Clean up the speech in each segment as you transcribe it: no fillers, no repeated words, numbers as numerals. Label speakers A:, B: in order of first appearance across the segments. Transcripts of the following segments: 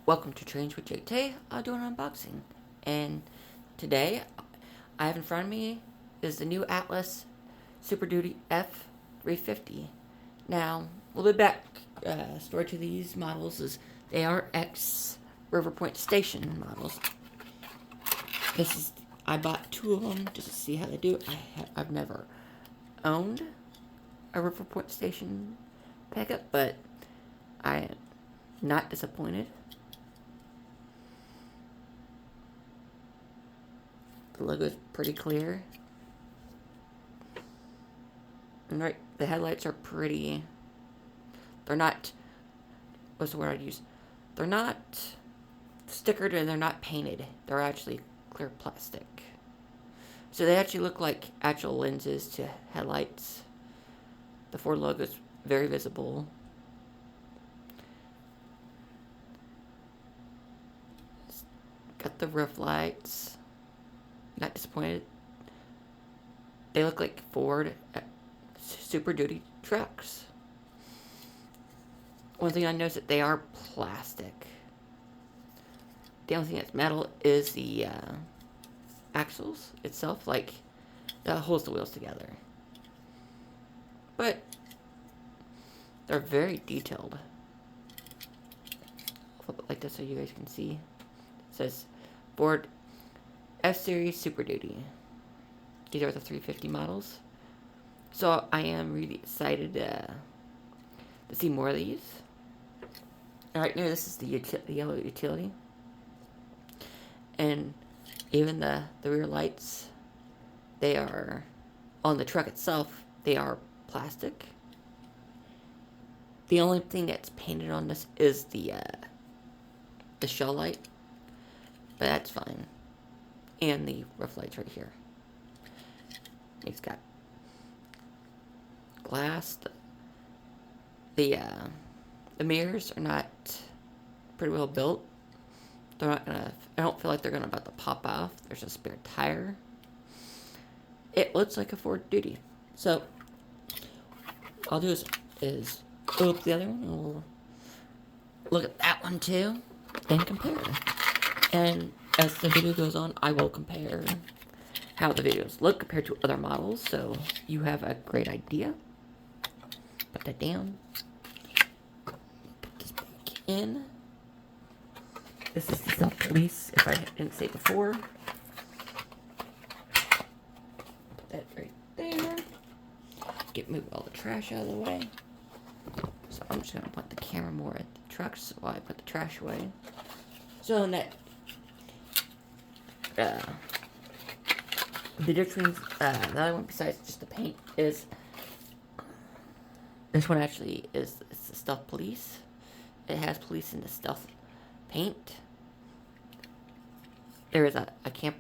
A: Welcome to Trains with JT. I'll do an unboxing. And today, I have in front of me is the new Atlas Super Duty F-350. Now, a little bit back story to these models is they are ex-River Point Station models. I bought two of them just to see how they do it. I've never owned a River Point Station pickup, but I am not disappointed. The logo is pretty clear. And right, the headlights are pretty. They're not. What's the word I'd use? They're not stickered and they're not painted. They're actually clear plastic. So they actually look like actual lenses to headlights. The Ford logo is very visible. Got the roof lights. Not disappointed. They look like Ford Super Duty trucks. One thing I noticed that they are plastic. The only thing that's metal is the axles itself, like that holds the wheels together. But they're very detailed. I'll flip it like this so you guys can see. It says Ford F-Series Super Duty. These are the 350 models. So I am really excited to see more of these. Right now, this is the yellow utility. And even the rear lights, they are, on the truck itself, they are plastic. The only thing that's painted on this is the shell light. But that's fine. And the roof lights right here. It's got glass. The mirrors are not pretty well built. They're not gonna. I don't feel like they're gonna about to pop off. There's a spare tire. It looks like a Ford Duty. So all I'll do is open the other one. And we'll look at that one too, and compare. And as the video goes on, I will compare how the videos look compared to other models, so you have a great idea. Put that down. Put this back in. This is the Stealth Police, if I didn't say before. Put that right there. Move all the trash out of the way. So I'm just gonna put the camera more at the trucks while I put the trash away. So in that the difference, the other one besides just the paint is this one actually is the Stealth Police. It has police in the stealth paint. There is a camp,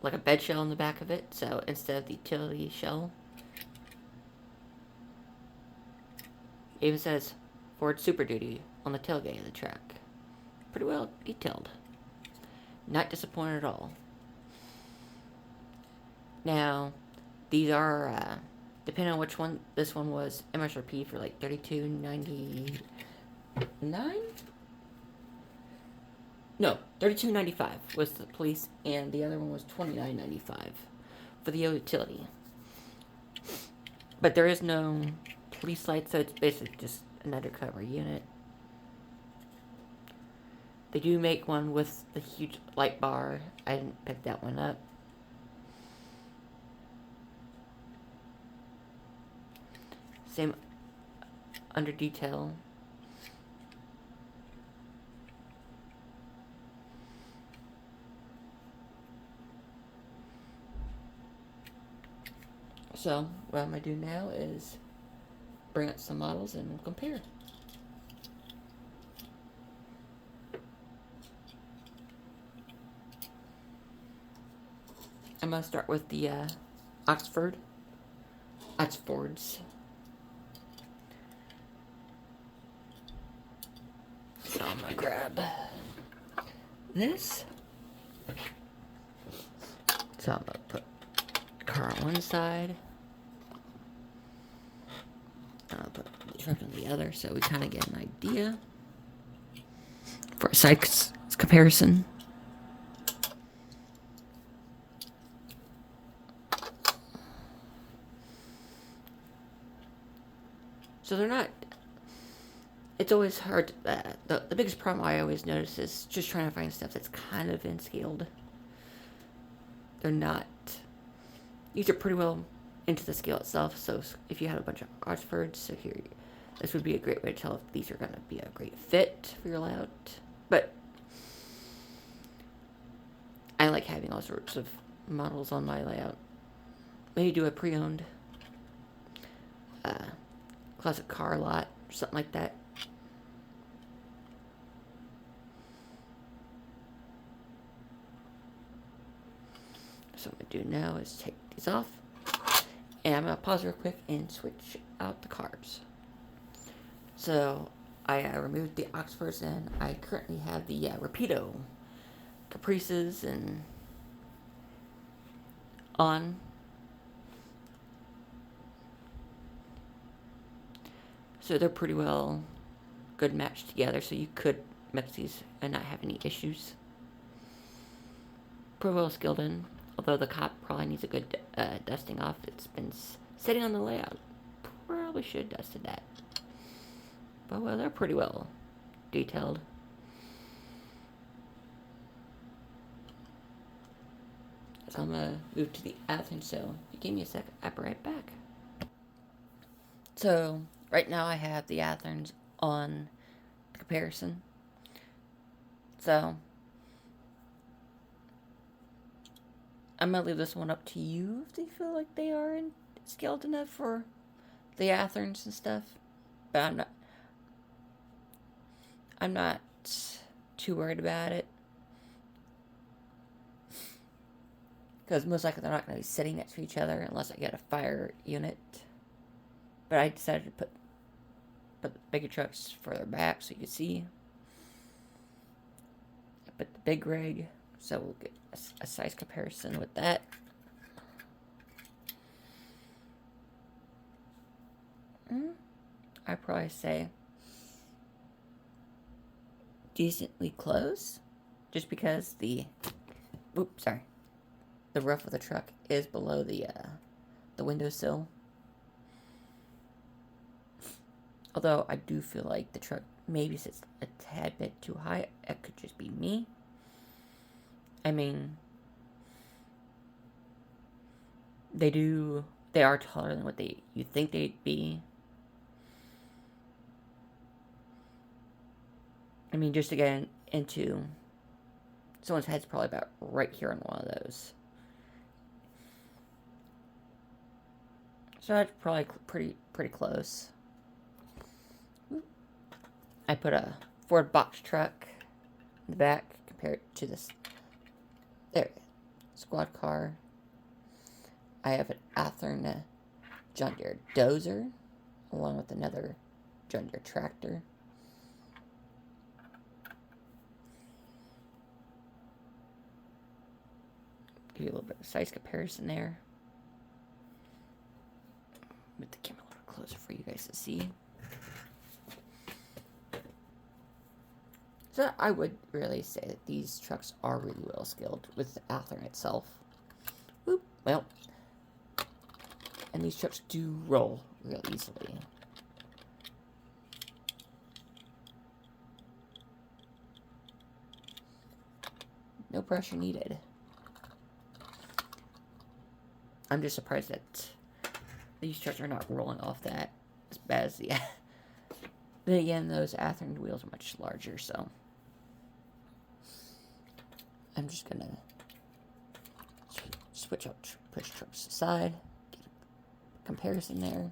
A: like a bed shell in the back of it, so instead of the utility shell, it even says Ford Super Duty on the tailgate of the truck. Pretty well detailed. Not disappointed at all. Now, these are, depending on which one, this one was MSRP for like $32.99? No, $32.95 was the police, and the other one was $29.95 for the utility. But there is no police light, so it's basically just an undercover unit. They do make one with the huge light bar. I didn't pick that one up. Same under detail. So, what I'm going to do now is bring up some models and we'll compare. I'm going to start with the Oxfords. So I'm going to grab this. So I'm going to put the car on one side. I'll put the truck on the other so we kind of get an idea. for a size comparison. So they're not. It's always hard. The biggest problem I always notice is just trying to find stuff that's kind of in scaled. They're not. These are pretty well into the scale itself. So if you had a bunch of Oxfords, so here, this would be a great way to tell if these are going to be a great fit for your layout. But I like having all sorts of models on my layout. Maybe do a pre-owned classic car lot or something like that. So what I'm going to do now is take these off. And I'm going to pause real quick and switch out the cars. So I removed the Oxfords and I currently have the Rapido Caprices and on. So they're pretty well good matched together, so you could mix these and not have any issues. Pretty well skilled in, although the cop probably needs a good dusting off. It's been sitting on the layout. Probably should have dusted that. But well, they're pretty well detailed. So I'm gonna move to the Athens, so you give me a second, I'll be right back. So right now I have the Athens on comparison. So I'm gonna leave this one up to you if they feel like they are scaled enough for the Athens and stuff. But I'm not too worried about it. Because most likely they're not going to be sitting next to each other unless I get a fire unit. But I decided to put the bigger trucks further back so you can see. I put the big rig, so we'll get a size comparison with that. I'd probably say decently close. Just because the roof of the truck is below the windowsill. Although I do feel like the truck maybe sits a tad bit too high. It could just be me. I mean, they are taller than what you think they'd be. I mean, just to get into someone's head's probably about right here on one of those. So that's probably pretty close. I put a Ford box truck in the back compared to this squad car. I have an Athearn John Deere dozer along with another John Deere tractor. Give you a little bit of size comparison there. Move the camera a little closer for you guys to see. So I would really say that these trucks are really well skilled with the Athearn itself. Oop, well, and these trucks do roll real easily. No pressure needed. I'm just surprised that these trucks are not rolling off that as bad as the. Then again, those Athearn wheels are much larger, so I'm just gonna switch out, push trucks aside, get a comparison there.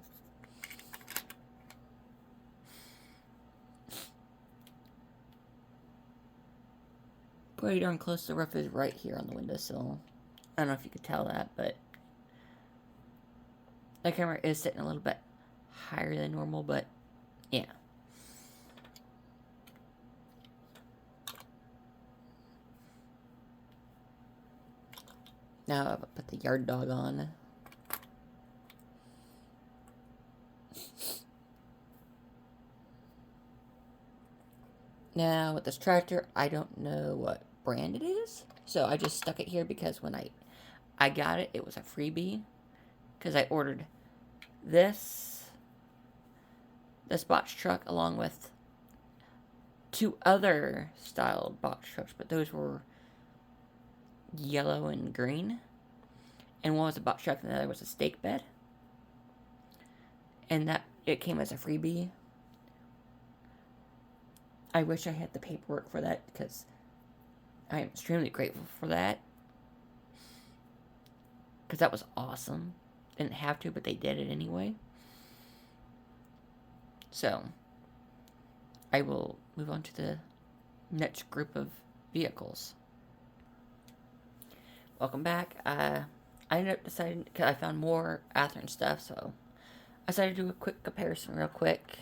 A: Pretty darn close. The roof is right here on the windowsill. I don't know if you could tell that, but the camera is sitting a little bit higher than normal, but yeah. Now I'll put the yard dog on. Now, with this tractor, I don't know what brand it is. So I just stuck it here because when I got it, it was a freebie. Because I ordered this box truck along with 2 other styled box trucks. But those were yellow and green. And one was a box truck and the other was a stake bed. And that it came as a freebie. I wish I had the paperwork for that because I am extremely grateful for that. Because that was awesome. Didn't have to, but they did it anyway. So, I will move on to the next group of vehicles. Welcome back. I ended up deciding, because I found more Athearn stuff, so I decided to do a quick comparison real quick.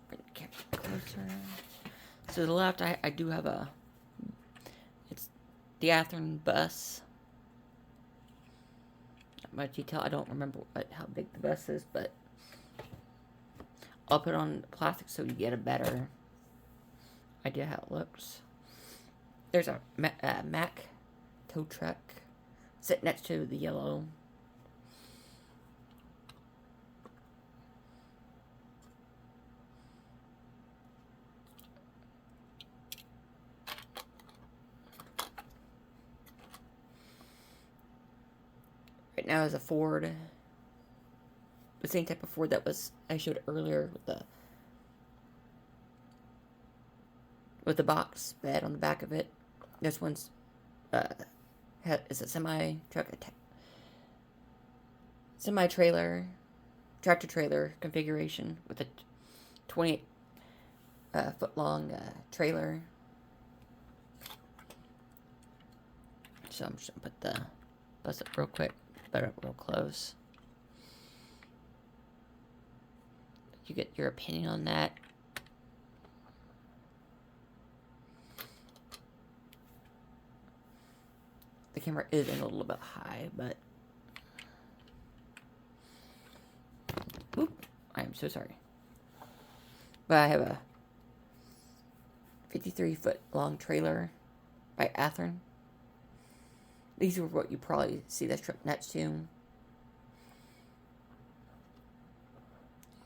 A: Bring the camera closer. So to the left, I do have it's the Athearn bus. Not much detail. I don't remember how big the bus is, but I'll put it on plastic so you get a better idea how it looks. There's a Mack tow truck sitting next to the yellow. Right now is a Ford. The same type of Ford that I showed earlier with the box bed on the back of it. This one's is a semi-trailer, tractor trailer configuration with a 28 foot long trailer. So I'm just gonna put the bus up real quick, better up real close. You get your opinion on that. The camera is in a little bit high, but oop, I am so sorry. But I have a 53-foot long trailer by Athearn. These are what you probably see this truck next to.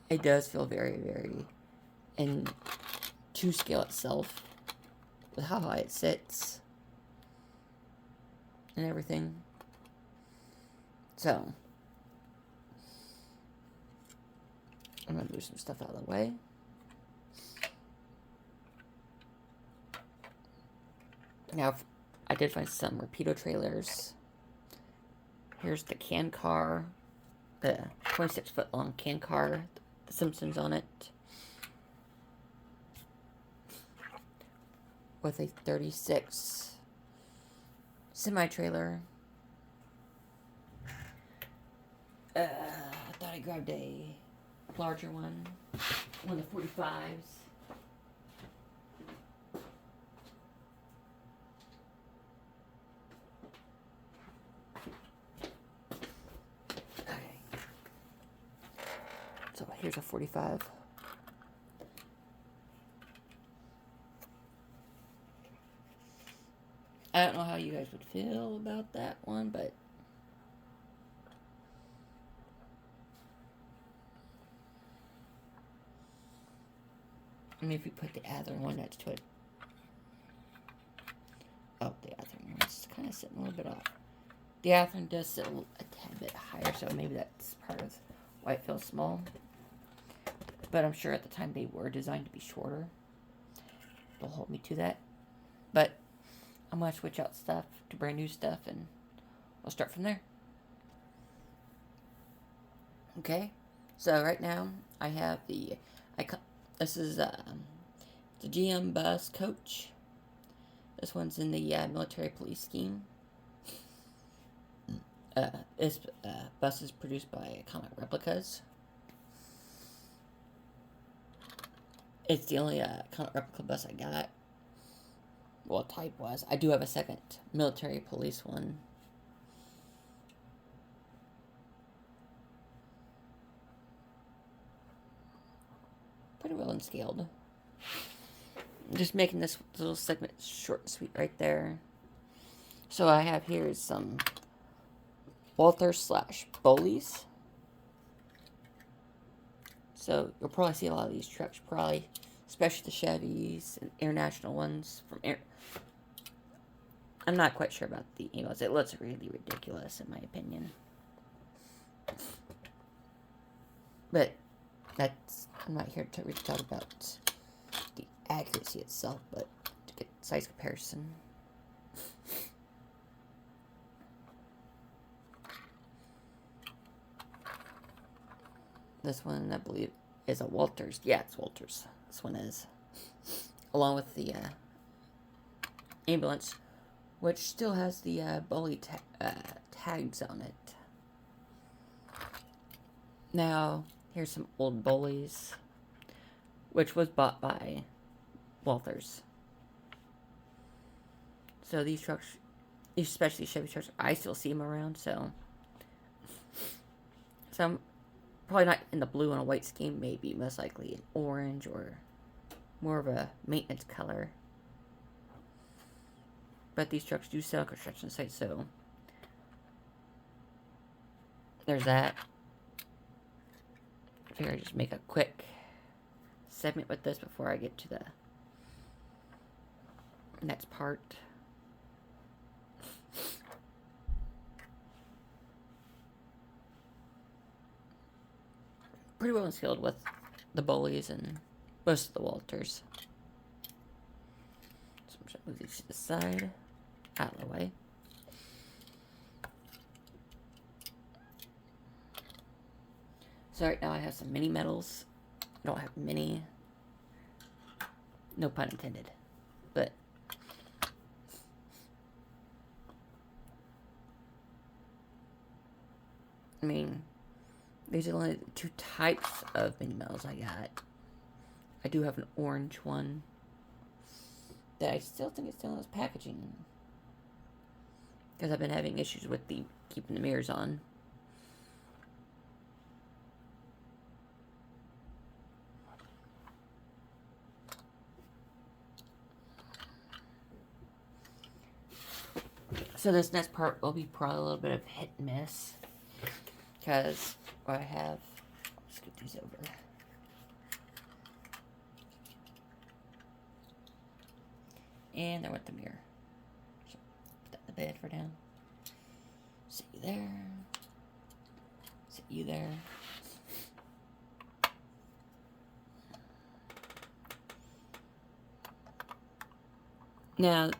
A: It does feel very, very in to scale itself with how high it sits and everything. So I'm gonna move some stuff out of the way. Now, I did find some Rapido trailers. Here's the can car, the 26-foot long can car, the Simpsons on it, with a 36 semi-trailer. I thought I grabbed a larger one of the 45s. So here's a 45. I don't know how you guys would feel about that one, but I mean, if you put the Athearn one next to it. Oh, the Athearn one's kind of sitting a little bit off. The Athearn does sit a tad bit higher, so maybe that's part of why it feels small. But I'm sure at the time they were designed to be shorter. They'll hold me to that. But I'm going to switch out stuff to brand new stuff, and we'll start from there. Okay, so right now I have this is the GM bus coach. This one's in the military police scheme. This bus is produced by Comet Replicas. It's the only Comet Replica bus I got. Well, type was. I do have a second military police one. pretty well unscaled. Just making this little segment short and sweet right there. So I have here some Walther / Bullies. So you'll probably see a lot of these trucks, probably, especially the Chevys and international ones from Air. I'm not quite sure about the emails. It looks really ridiculous in my opinion. But I'm not here to really talk about the accuracy itself, but to get size comparison. This one, I believe, is a Walters. Yeah, it's Walters. This one is. Along with the ambulance, which still has the bully tags on it. Now, here's some old bullies, which was bought by Walters. So these trucks, especially Chevy trucks, I still see them around, so some probably not in the blue and a white scheme, maybe most likely in orange or more of a maintenance color. But these trucks do sell construction sites, so there's that. I figure I'd just make a quick segment with this before I get to the next part. Pretty well unskilled with the bullies and most of the Walters. So I'm just going to move these to the side, out of the way. So right now I have some mini metals. I don't have many. No pun intended. But I mean, these are only the 2 types of mini metals I got. I do have an orange one that I still think it still has packaging, because I've been having issues with keeping the mirrors on. So this next part will be probably a little bit of hit and miss, because what I have, let's get these over. And there went the mirror. So put that in the bed for now. Sit you there. Sit you there. Now,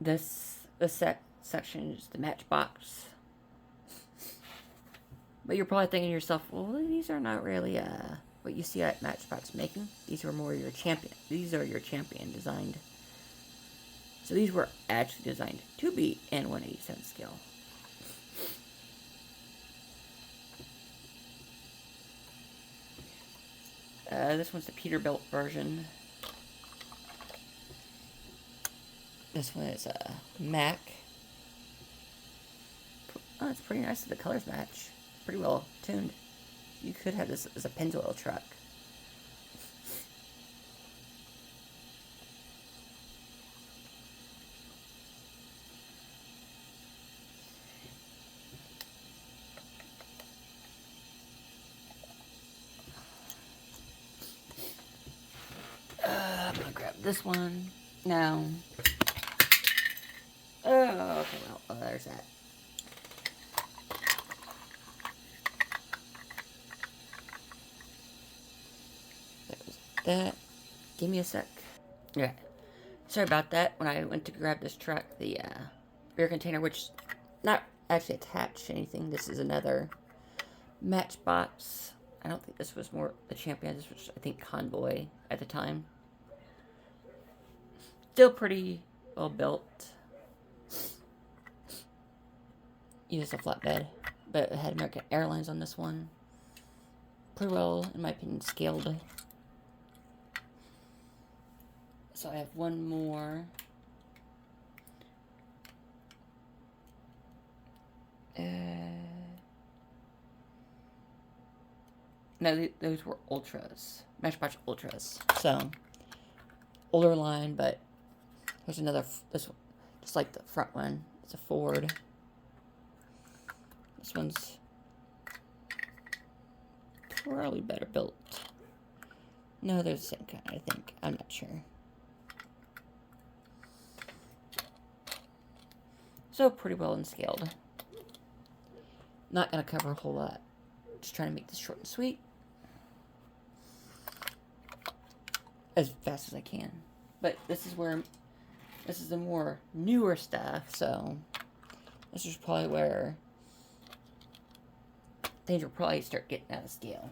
A: this section is the matchbox. But you're probably thinking to yourself, well, these are not really what you see at Matchbox making. These are more your champion. These are your champion designed. So these were actually designed to be in 1/87 scale. This one's the Peterbilt version. This one is a Mac. Oh, it's pretty nice that the colors match. Pretty well tuned. You could have this as a Pennzoil truck. I'm gonna grab this one now. Oh, okay, well, there's that. There's that. Give me a sec. Okay. Sorry about that. When I went to grab this truck, the beer container, which not actually attached to anything. This is another Matchbox. I don't think this was more the Champion. This was, I think, Convoy at the time. Still pretty well built. Used a flatbed, but it had American Airlines on this one. Pretty well, in my opinion, scaled. So I have one more. No, those were Ultras. Matchbox Ultras. So, older line, but there's another, this one, just like the front one. It's a Ford. This one's probably better built. No, they're the same kind, I think. I'm not sure. So, pretty well unscaled. Not going to cover a whole lot. Just trying to make this short and sweet. As fast as I can. But this is the more newer stuff, so this is probably where things will probably start getting out of scale.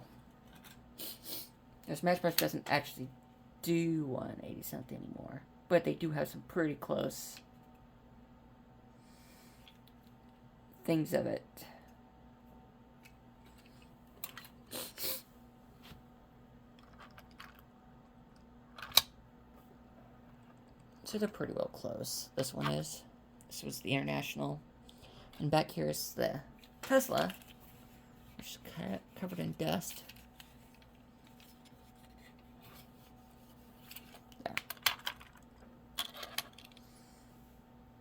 A: This Matchbox doesn't actually do 180 something anymore, but they do have some pretty close things of it. So they're pretty well close. This one is. This was the International. And back here is the Tesla, which is kind of covered in dust. There.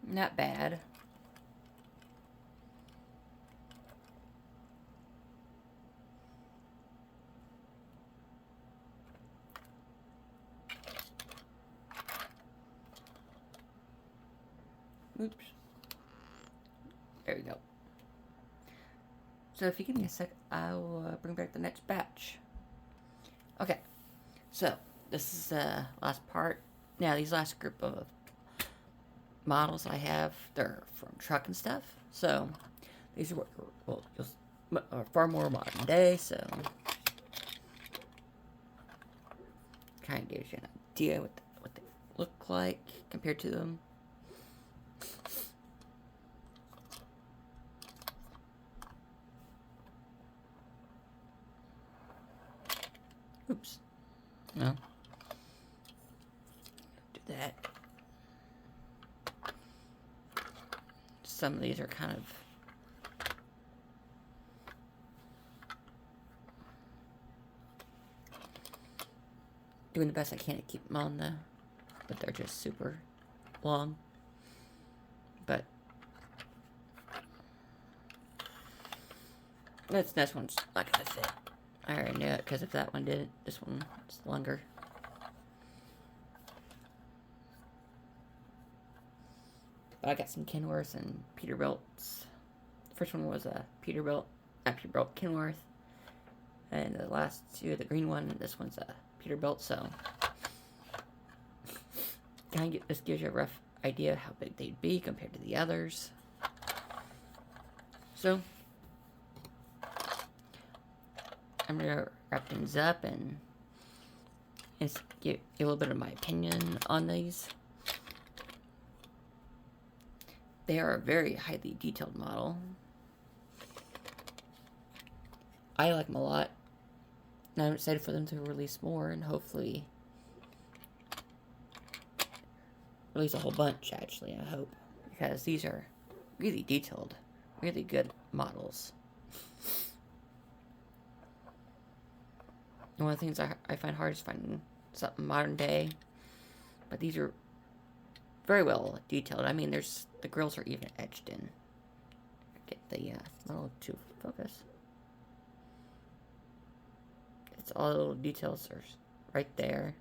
A: Not bad. Oops. There we go. So if you give me a sec, I'll bring back the next batch. Okay. So, this is the last part. Now, these last group of models I have, they're from truck and stuff. So, these are are far more modern day, so kind of gives you an idea what they look like compared to them. Oops. No. Do that. Some of these are kind of doing the best I can to keep them on the, but they're just super long. But this next one's not gonna fit. I already knew it, because if that one didn't, this one is longer. But I got some Kenworth and Peterbilts. The first one was a Peterbilt, not Peterbilt, Kenworth. And the last two, the green one, and this one's a Peterbilt, so this gives you a rough idea of how big they'd be compared to the others. So, I'm going to wrap things up and give a little bit of my opinion on these. They are a very highly detailed model. I like them a lot. And I'm excited for them to release more and hopefully release a whole bunch, actually, I hope. Because these are really detailed, really good models. And one of the things I find hard is finding something modern day. But these are very well detailed. I mean, the grills are even etched in. Get the model to focus. It's all the little details are right there.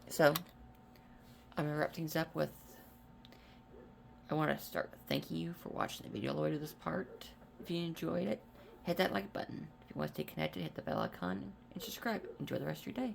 A: So, I'm going to wrap things up with, I want to start with thanking you for watching the video all the way to this part. If you enjoyed it, hit that like button. If you want to stay connected, hit the bell icon and subscribe. Enjoy the rest of your day.